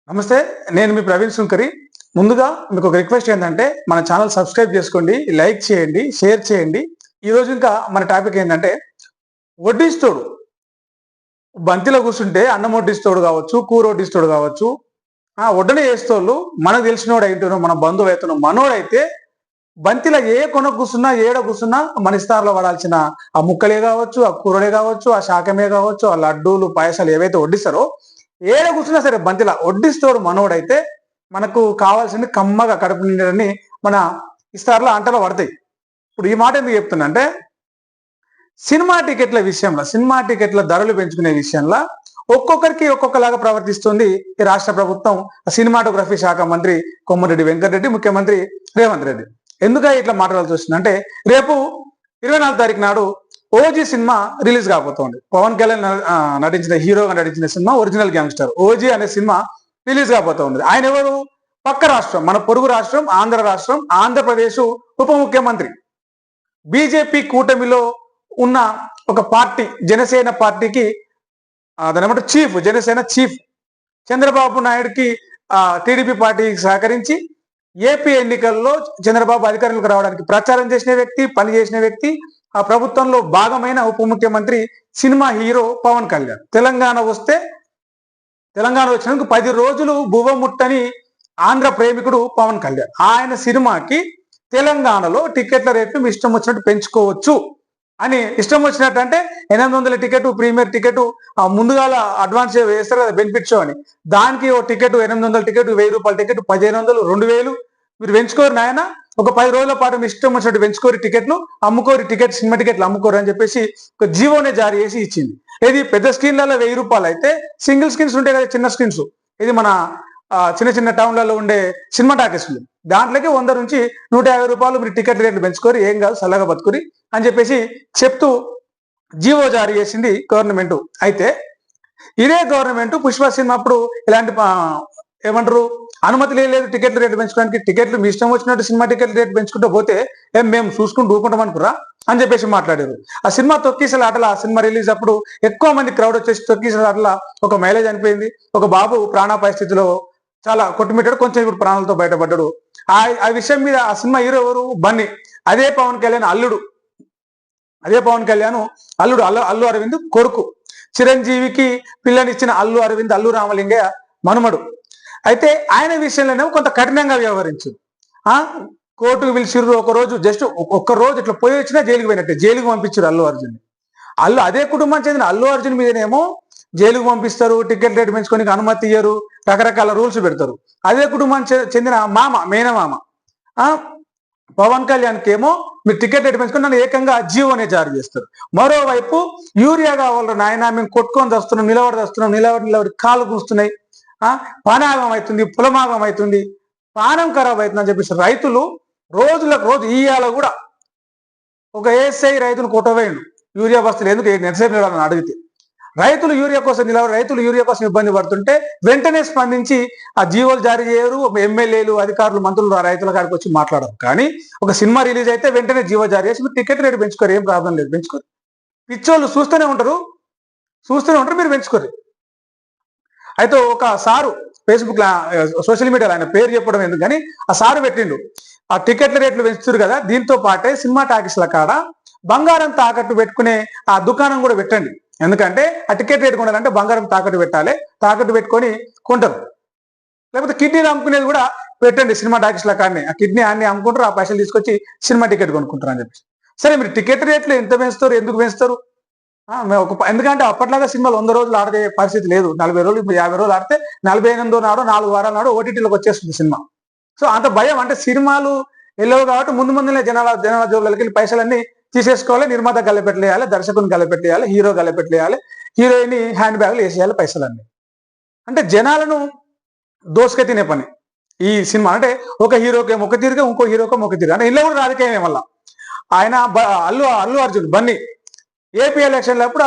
నమస్తే, నేను మీ ప్రవీణ్ సుంకరి. ముందుగా మీకు ఒక రిక్వెస్ట్ ఏంటంటే మన ఛానల్ సబ్స్క్రైబ్ చేసుకోండి, లైక్ చేయండి, షేర్ చేయండి. ఈరోజు ఇంకా మన టాపిక్ ఏంటంటే వడ్డిస్తోడు. బంతిలో కూర్చుంటే అన్నం వడ్డిస్తోడు కావచ్చు, కూర వడ్డిస్తోడు కావచ్చు, వడ్డన వేస్తోళ్ళు మనకు తెలిసినోడు అయితేనో, మన బంధువు అయితేనో, మనోడైతే బంతిలో ఏ కొన కూర్చున్నా, ఏడ కూర్చున్నా మన ఇస్తారులో పడాల్సిన ఆ ముక్కలే కావచ్చు, ఆ కూరలే కావచ్చు, ఆ శాకమే కావచ్చు, ఆ లడ్డూలు పాయసాలు ఏవైతే వడ్డిస్తారో ఏడ కూర్చున్నా సరే బంతిలా వడ్డిస్తోడు మనోడైతే మనకు కావాల్సింది కమ్మగా కడుపు నిండని మన ఇస్తారులో అంటలో పడతాయి. ఇప్పుడు ఈ మాట ఎందుకు చెప్తున్నా అంటే సినిమా టికెట్ల ధరలు పెంచుకునే విషయంలో ఒక్కొక్కరికి ఒక్కొక్కలాగా ప్రవర్తిస్తుంది ఈ రాష్ట్ర ప్రభుత్వం, సినిమాటోగ్రఫీ శాఖ మంత్రి కొమ్మరెడ్డి వెంకటరెడ్డి, ముఖ్యమంత్రి రేవంత్ రెడ్డి. ఎందుక ఇట్లా మాట్లాడాల్సి వస్తుందంటే రేపు 24 తారీఖు నాడు ఓజీ సినిమా రిలీజ్ కాబోతోంది. పవన్ కళ్యాణ్ హీరోగా నటించిన సినిమా ఒరిజినల్ గ్యాంగ్స్టర్ ఓజీ అనే సినిమా రిలీజ్ కాబోతోంది. ఆయన ఎవరు? పక్క రాష్ట్రం, మన పొరుగు రాష్ట్రం ఆంధ్ర రాష్ట్రం, ఆంధ్రప్రదేశ్ ఉప ముఖ్యమంత్రి. బీజేపీ కూటమిలో ఉన్న ఒక పార్టీ, జనసేన పార్టీకి దాని చీఫ్, జనసేన చీఫ్ చంద్రబాబు నాయుడుకి టీడీపీ పార్టీకి సహకరించి ఏపీ ఎన్నికల్లో చంద్రబాబు అధికారంలోకి రావడానికి ప్రచారం చేసిన వ్యక్తి, పని చేసిన వ్యక్తి, ఆ ప్రభుత్వంలో భాగమైన ఉప ముఖ్యమంత్రి, సినిమా హీరో పవన్ కళ్యాణ్. తెలంగాణ వచ్చినందుకు 10 రోజులు బువ్వ ముట్టని ఆంధ్ర ప్రేమికుడు పవన్ కళ్యాణ్. ఆయన సినిమాకి తెలంగాణలో టికెట్ల రేట్లు ఇష్టం వచ్చినట్టు పెంచుకోవచ్చు అని, ఇష్టం వచ్చినట్టు అంటే 800 టికెట్, ప్రీమియర్ టికెట్ ముందుగాల అడ్వాన్స్ వేస్తారు కదా బెనిఫిట్ షో అని, దానికి ఓ టికెట్ 800 టికెట్, 1000 రూపాయల టికెట్, 1500, 2000 మీరు పెంచుకోరు నాయన, ఒక 10 రోజుల పాటు మీ ఇష్టం వచ్చినట్టు పెంచుకోరు టికెట్లు, అమ్ముకోరు టికెట్, సినిమా టికెట్లు అమ్ముకోరు అని చెప్పేసి ఒక జీవోనే జారీ చేసి ఇచ్చింది. ఇది పెద్ద స్క్రీన్లలో 1000 రూపాయలు అయితే, సింగిల్ స్క్రీన్స్ ఉంటాయి కదా చిన్న స్క్రీన్స్, ఇది మన చిన్న టౌన్లలో ఉండే సినిమా టాకీస్లు, దాంట్లోకి 100 నుంచి 150 రూపాయలు మీరు టికెట్ రేట్లు పెంచుకోరు, ఏం కాదు చల్లగా బతుకురి అని చెప్పేసి చెప్తూ జీవో జారీ చేసింది గవర్నమెంట్. అయితే ఇదే గవర్నమెంట్ పుష్ప సినిమా అప్పుడు ఇలాంటి ఏమంటారు అనుమతి లేదు టికెట్ల రేట్లు పెంచుకోవడానికి, టికెట్లు మీ ఇష్టం వచ్చినట్టు సినిమా టికెట్ రేట్లు పెంచుకుంటూ పోతే మేము చూసుకుంటూ ఊరుకుంటాం అనుకురా అని చెప్పేసి మాట్లాడారు. ఆ సినిమా తొక్కిసల ఆటల, ఆ సినిమా రిలీజ్ అప్పుడు ఎక్కువ మంది క్రౌడ్ వచ్చేసి తొక్కిసల ఆటల ఒక మహిళ చనిపోయింది, ఒక బాబు ప్రాణాపాయ స్థితిలో చాలా కొట్టుమిట్టాడు, కొంచెం ఇప్పుడు ప్రాణాలతో బయటపడ్డాడు. ఆ విషయం మీద ఆ సినిమా హీరో ఎవరు? బన్నీ. అదే పవన్ కళ్యాణ్ అల్లుడు, అల్లు అరవింద్ కొడుకు, చిరంజీవికి పిల్లనిచ్చిన అల్లు అరవింద్, అల్లు రామలింగయ్య మనుమడు. అయితే ఆయన విషయంలోనే కొంత కఠినంగా వ్యవహరించారు. కోర్టుకు పిలిచిర్రు, ఒక్క రోజు ఇట్లా పోయి వచ్చినా జైలుకి పోయినట్టే, జైలుకు పంపించారు అదే కుటుంబం చెందిన అల్లు అర్జున్ మీదనేమో జైలుకు పంపిస్తారు, టికెట్ రేట్ పెంచుకోనికి అనుమతి ఇయ్యరు, రకరకాల రూల్స్ పెడతారు. అదే కుటుంబం చెందిన మేనమామ పవన్ కళ్యాణ్కి ఏమో మీరు టికెట్ రేట్ పెంచుకొని నన్ను ఏకంగా జీవోనే జారీ చేస్తారు. మరోవైపు యూరియా కావాలి నాయన, మేము కొట్టుకొని వస్తున్నాం, నిలబడి కాలు కూస్తున్నాయి, పానాగం అవుతుంది, పొలమాగం అవుతుంది, పానం ఖరాబ్ అవుతుంది అని చెప్పేసి రైతులు రోజులకు రోజు ఇయ్యాల కూడా ఒక ఏఎస్ఐ రైతును కొట్టవేయండు యూరియా బస్తులు ఎందుకు నిరసన నిలవాలని అడిగితే, రైతులు యూరియా కోసం ఇబ్బంది పడుతుంటే వెంటనే స్పందించి ఆ జీవోలు జారీ చేయరు. ఎమ్మెల్యేలు, అధికారులు, మంత్రులు రైతుల కాడికి వచ్చి మాట్లాడరు. కానీ ఒక సినిమా రిలీజ్ అయితే వెంటనే జీవో జారీ చేసి మీరు టికెట్ రేటు పెంచుకోరు, ఏం ప్రాబ్లం లేదు, పెంచుకోరు. పిచ్చోళ్ళు చూస్తూనే ఉంటారు, మీరు పెంచుకోరు. అయితే ఒక సారు ఫేస్బుక్ సోషల్ మీడియాలో, ఆయన పేరు చెప్పడం ఎందుకు కానీ ఆ సారు పెట్టిండు, ఆ టికెట్ల రేట్లు పెంచుతారు కదా, దీంతో పాటే సినిమా టాకీస్ల కాడ బంగారం తాకట్టు పెట్టుకునే ఆ దుకాణం కూడా పెట్టండి. ఎందుకంటే ఆ టికెట్ రేటు కొనాలంటే బంగారం తాకట్టు పెట్టాలి, తాకట్టు పెట్టుకొని కొంటారు. లేకపోతే కిడ్నీలు అమ్ముకునేది కూడా పెట్టండి సినిమా టాకీస్ల కాడనే, ఆ కిడ్నీ అన్ని అమ్ముకుంటారు, ఆ పైసలు తీసుకొచ్చి సినిమా టికెట్ కొనుక్కుంటారు అని చెప్పి. సరే మీరు టికెట్ రేట్లు ఎంత పెంచుతారు, ఎందుకు పెంచుతారు? ఎందుకంటే అప్పట్లాగా సినిమాలు 100 రోజులు ఆడే పరిస్థితి లేదు, 40 రోజులు, 50 రోజులు ఆడితే 48వ నాడు 4 వారాల నాడు ఓటీటీలోకి వచ్చేస్తుంది సినిమా. సో అంత భయం, అంటే సినిమాలు వెళ్ళవు కాబట్టి ముందునే జనాల జోళ్ళకి వెళ్ళి పైసలన్నీ తీసేసుకోవాలి, నిర్మాత గల్లపెట్టేయాలి, దర్శకుని గల్లపెట్టేయాలి, హీరో గల్లపెట్టేయాలి, హీరోయిన్ హ్యాండ్ బ్యాగ్లు వేసేయాలి పైసలన్నీ. అంటే జనాలను దోసుక తినే పని ఈ సినిమా. అంటే ఒక హీరోకేమో ఒక తీరుగా, ఇంకో హీరోకేమో ఒక తీరుగా, అంటే ఇళ్ళ కూడా రాజకీయం వల్ల ఆయన అల్లు అర్జున్ బన్నీ ఏపీ ఎలక్షన్ల అప్పుడు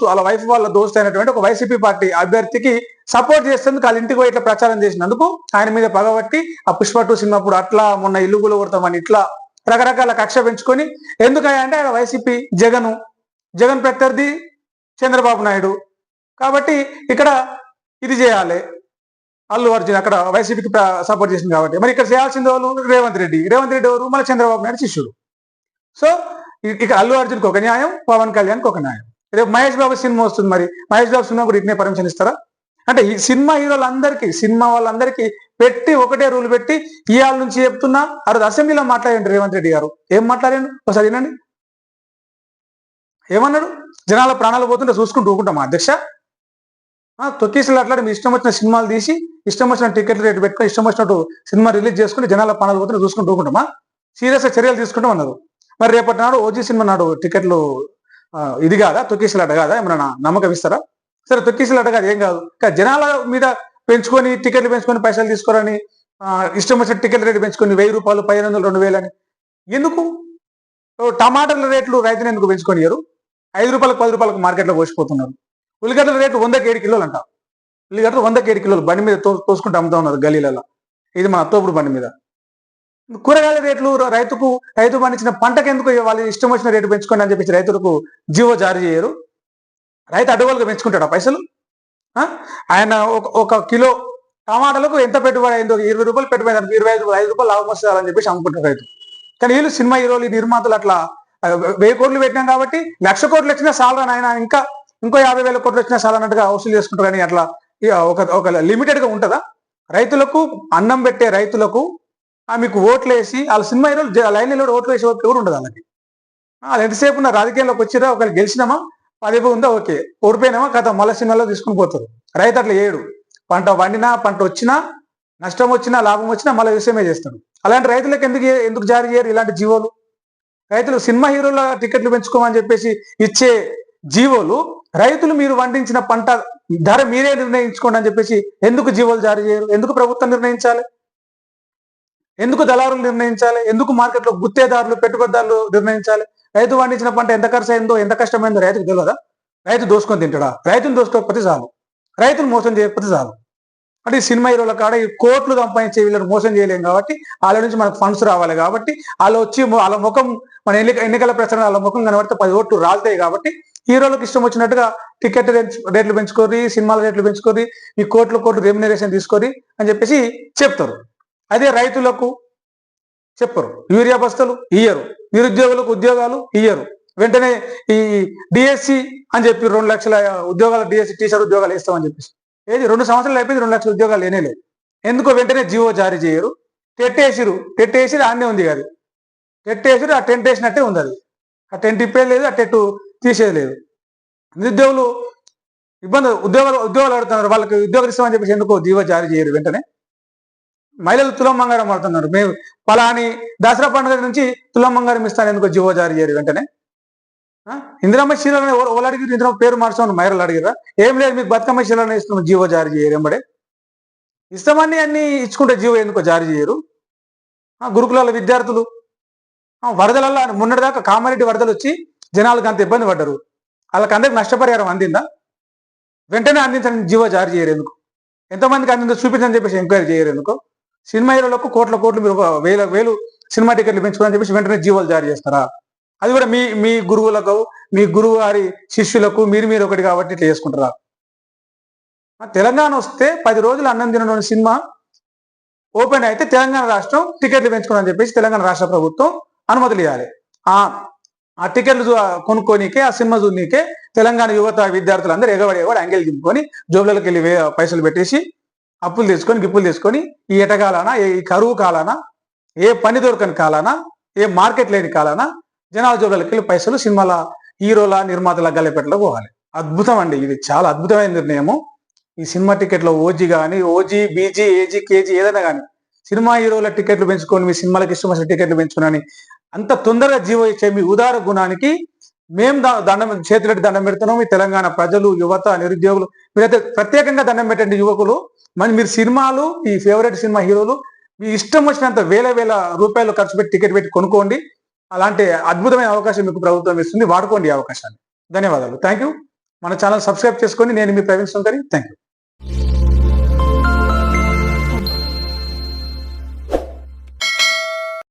వాళ్ళ వైఫ్ వాళ్ళ దోస్తు అయినటువంటి ఒక వైసీపీ పార్టీ అభ్యర్థికి సపోర్ట్ చేసేందుకు వాళ్ళ ఇంటికి పోయి ఇట్లా ప్రచారం చేసినందుకు ఆయన మీద పగబట్టి ఆ పుష్ప 2 సినిమా అప్పుడు అట్లా, మొన్న ఇల్లు కొడతామని ఇట్లా రకరకాల కక్ష పెంచుకొని, ఎందుకంటే ఆయన వైసీపీ జగన్ ప్రత్యర్థి చంద్రబాబు నాయుడు, కాబట్టి ఇక్కడ ఇది చేయాలి. అల్లు అర్జున్ అక్కడ వైసీపీకి సపోర్ట్ చేసింది కాబట్టి, మరి ఇక్కడ చేయాల్సింది వాళ్ళు రేవంత్ రెడ్డి ఎవరు మళ్ళీ చంద్రబాబు నాయుడు శిష్యుడు. సో ఇక్కడ అల్లు అర్జున్కి ఒక న్యాయం, పవన్ కళ్యాణ్కి ఒక న్యాయం. రేపు మహేష్ బాబు సినిమా వస్తుంది, మరి మహేష్ బాబు సినిమా కూడా ఇట్నే పర్మిషన్ ఇస్తారా? అంటే ఈ సినిమా హీరోలందరికీ, సినిమా వాళ్ళందరికీ పెట్టి ఒకటే రూల్ పెట్టి ఇవాళ నుంచి చెప్తున్నా. ఆ రోజు అసెంబ్లీలో మాట్లాడండి రేవంత్ రెడ్డి గారు, ఏం మాట్లాడండి ఒకసారి వినండి. ఏమన్నాడు? జనాల ప్రాణాలు పోతుంటే చూసుకుంటూ ఊరుకుంటామా అధ్యక్ష? తొక్కేసి అట్లాంటి మీ ఇష్టం వచ్చిన సినిమాలు తీసి, ఇష్టం వచ్చిన టికెట్ రేటు పెట్టుకుని, ఇష్టం వచ్చినట్టు సినిమా రిలీజ్ చేసుకుని జనాల ప్రాణాలు పోతుంటే చూసుకుంటూ ఊరుకుంటామా? సీరియస్గా చర్యలు తీసుకుంటాం అన్నారు. మరి రేపటి నాడు ఓజీ సినిమా నాడు టికెట్లు ఇది కాదా, తొక్కేసిలాట కాదా? ఏమన్నా నమ్మకం ఇస్తారా? సరే తొక్కేసిలాట కాదు, ఏం కాదు. కానీ జనాల మీద పెంచుకొని, టికెట్లు పెంచుకొని పైసలు తీసుకోరని, ఇష్టం వచ్చిన టికెట్ రేటు పెంచుకొని 1000 రూపాయలు, 1500, 2000 అని ఎందుకు? టమాటాల రేట్లు రైతులు ఎందుకు పెంచుకొనియరు? 5 రూపాయలకు 10 రూపాయలకు మార్కెట్లో పోసిపోతున్నారు. ఉల్లిగడ్డల రేటు 100కి 7 కిలోలు అంట. ఉల్లిగడ్డలు 100కి 7 కిలోలు బండి మీద తోసుకుంటూ అమ్ముతా ఉన్నారు గల్లీలలో. ఇది మన తోపుడు బండి మీద. కూరగాయల రేట్లు రైతు పండించిన పంటకు ఎందుకు వాళ్ళు ఇష్టం వచ్చిన రేటు పెంచుకోండి అని చెప్పేసి రైతులకు జీవో జారీ చేయరు? రైతు అడ్డగోలుగా పెంచుకుంటాడా పైసలు? ఆయన ఒక కిలో టమాటాలకు ఎంత పెట్టుబడి అయిందో, 20 రూపాయలు పెట్టుబడి, 25 రూపాయలు లాభం వస్తుందని చెప్పేసి అమ్ముకుంటారు రైతు. కానీ వీళ్ళు సినిమా హీరోలు, నిర్మాతలు అట్లా 1000 కోట్లు పెట్టినాం కాబట్టి 1,00,000 కోట్లు వచ్చినా సాలరా ఆయన, ఇంకో 50,000 కోట్లు వచ్చినా సాలన్నట్టుగా వసూలు చేసుకుంటారు. కానీ అట్లా ఒక లిమిటెడ్గా ఉంటుందా? రైతులకు, అన్నం పెట్టే రైతులకు మీకు ఓట్లు వేసి, వాళ్ళ సినిమా హీరోలు లైన్లో ఓట్లు వేసే ఎవరు ఉండదు వాళ్ళకి. వాళ్ళు ఎంతసేపు ఉన్న రాజకీయాల్లోకి వచ్చిరా, ఒకవేళ గెలిచినామా పదవి ఉందా ఓకే, ఓడిపోయినామా కథ మళ్ళీ సినిమాలో తీసుకుని పోతారు. రైతు అట్లా ఏడు, పంట వండినా, పంట వచ్చినా, నష్టం వచ్చినా, లాభం వచ్చినా మళ్ళీ విషయమే చేస్తాడు. అలాంటి రైతులకు ఎందుకు జారీ చేయరు ఇలాంటి జీవోలు? రైతులు సినిమా హీరోల టికెట్లు పెంచుకోమని చెప్పేసి ఇచ్చే జీవోలు, రైతులు మీరు పండించిన పంట ధర మీరే నిర్ణయించుకోండి అని చెప్పేసి ఎందుకు జీవోలు జారీ చేయరు? ఎందుకు ప్రభుత్వం నిర్ణయించాలి? ఎందుకు దళారులు నిర్ణయించాలి? ఎందుకు మార్కెట్లో గుత్తేదారులు, పెట్టుబడిదారులు నిర్ణయించాలి? రైతు పండించిన పంట ఎంత ఖర్చు అయిందో, ఎంత కష్టమైందో రైతుకు తెలియదా? రైతు దోసుకొని తింటాడా? రైతును దోసుకోకపోతే చాలు, రైతును మోసం చేయకపోతే చాలు. అంటే ఈ సినిమా హీరోల కాడ ఈ కోట్లు సంపాదించే వీళ్ళని మోసం చేయలేం కాబట్టి, వాళ్ళ నుంచి మనకు ఫండ్స్ రావాలి కాబట్టి, వాళ్ళు వచ్చి వాళ్ళ ముఖం మన ఎన్నికల ప్రచారం వాళ్ళ ముఖం కనబడితే 10 ఓట్లు రాలుతాయి కాబట్టి, హీరోలకు ఇష్టం వచ్చినట్టుగా టికెట్ రేట్లు పెంచుకోరి, సినిమాల రేట్లు పెంచుకోరి, ఈ కోట్లు రెమ్యునరేషన్ తీసుకోరి అని చెప్పేసి చెప్తారు. అదే రైతులకు చెప్పరు. యూరియా బస్తలు ఇయ్యరు, నిరుద్యోగులకు ఉద్యోగాలు ఇయ్యరు. వెంటనే ఈ డిఎస్సి అని చెప్పి 2 లక్షల ఉద్యోగాలు, డిఎస్సి టీచర్ ఉద్యోగాలు ఇస్తామని చెప్పేసి, ఏది 2 సంవత్సరాలు అయిపోయింది, 2 లక్షల ఉద్యోగాలు లేనేలేదు. ఎందుకో వెంటనే జీవో జారీ చేయరు. టెట్టేసిరు ఆడనే ఉంది కాదు, టెట్టేసిరు, ఆ టెంట్ వేసినట్టే ఉంది అది. ఆ టెంట్ ఇప్పేది, ఆ టెట్టు తీసేది లేదు. నిరుద్యోగులు ఉద్యోగాలు ఆడుతున్నారు, వాళ్ళకి ఉద్యోగాలు ఇస్తామని చెప్పేసి ఎందుకో జీవో జారీ చేయరు వెంటనే. మహిళలు తులం బంగారం ఆడుతున్నారు, మేము పలాని దసరా పండుగ నుంచి తులం బంగారం ఇస్తాను ఎందుకో జీవో జారీ చేయరు వెంటనే. ఇందిరమ్మ శీలని వాళ్ళు అడిగిరు, ఇందిరమ్మ పేరు మార్చామని మహిళలు అడిగిరా? ఏం లేదు, మీకు బతుకమ్మ శీలని ఇస్తున్నాం, జీవో జారీ చేయరు. ఎంబడే ఇస్తామని అన్ని ఇచ్చుకుంటే జీవో ఎందుకో జారీ చేయరు? గురుకులాల విద్యార్థులు వరదలలో మొన్నటిదాకా కామారెడ్డి వరదలు వచ్చి జనాలకు అంత ఇబ్బంది పడ్డారు, వాళ్ళకి అందరికి నష్టపరిహారం అందిందా? వెంటనే అందించని జీవో జారీ చేయరు ఎందుకు? ఎంతమందికి అందిందో చూపించని చెప్పేసి ఎంక్వైరీ చేయరు ఎందుకు? సినిమా హీరోలకు కోట్లు మీరు 1000 సినిమా టికెట్లు పెంచుకోవాలని చెప్పేసి వెంటనే జీవోలు జారీ చేస్తారా? అది కూడా మీ గురువులకు, మీ గురువు గారి శిష్యులకు మీరు ఒకటి కాబట్టి ఇట్లా చేసుకుంటారా? తెలంగాణ వస్తే 10 రోజులు అన్నం తినడం సినిమా ఓపెన్ అయితే తెలంగాణ రాష్ట్రం టికెట్లు పెంచుకోవాలని చెప్పేసి తెలంగాణ రాష్ట్ర ప్రభుత్వం అనుమతులు ఇవ్వాలి. ఆ టికెట్లు కొనుక్కోనికే, ఆ సినిమా చూడనీకే తెలంగాణ యువత విద్యార్థులు అందరూ ఎగబడి అంగెలు దింపుకొని జోబులకి వెళ్ళి పైసలు పెట్టేసి అప్పులు తీసుకొని ఈ ఎటకాలన, ఈ కరువు కాలాన, ఏ పని దొరకని కాలాన, ఏ మార్కెట్ లేని కాలాన జనాల జోబులకి వెళ్ళి పైసలు సినిమాల హీరోల, నిర్మాతల గల్లెపెట్టలో పోవాలి. అద్భుతం అండి, ఇది చాలా అద్భుతమైన నిర్ణయము. ఈ సినిమా టికెట్లో ఓజీ కానీ, ఓజీ, బీజీ, ఏజీ, కేజీ ఏదైనా కానీ సినిమా హీరోల టికెట్లు పెంచుకొని, మీ సినిమాలకు ఇష్టం వచ్చిన టికెట్లు పెంచుకుని అంత తొందరగా జీవో ఇచ్చే మీ ఉదార గుణానికి మేము చేతులెట్టి దండం పెడుతున్నాం. మీ తెలంగాణ ప్రజలు, యువత, నిరుద్యోగులు మీరైతే ప్రత్యేకంగా దండం పెట్టండి. యువకులు మీరు సినిమాలు, ఈ ఫేవరెట్ సినిమా హీరోలు మీ ఇష్టం వచ్చినంత వేల రూపాయలు ఖర్చు పెట్టి టికెట్ పెట్టి కొనుక్కోండి. అలాంటి అద్భుతమైన అవకాశం మీకు ప్రభుత్వం ఇస్తుంది, వాడుకోండి ఈ అవకాశాన్ని. ధన్యవాదాలు. Thank you. మన ఛానల్ సబ్స్క్రైబ్ చేసుకొని, నేను మీ ప్రవీణ్ శంకరి. Thank you.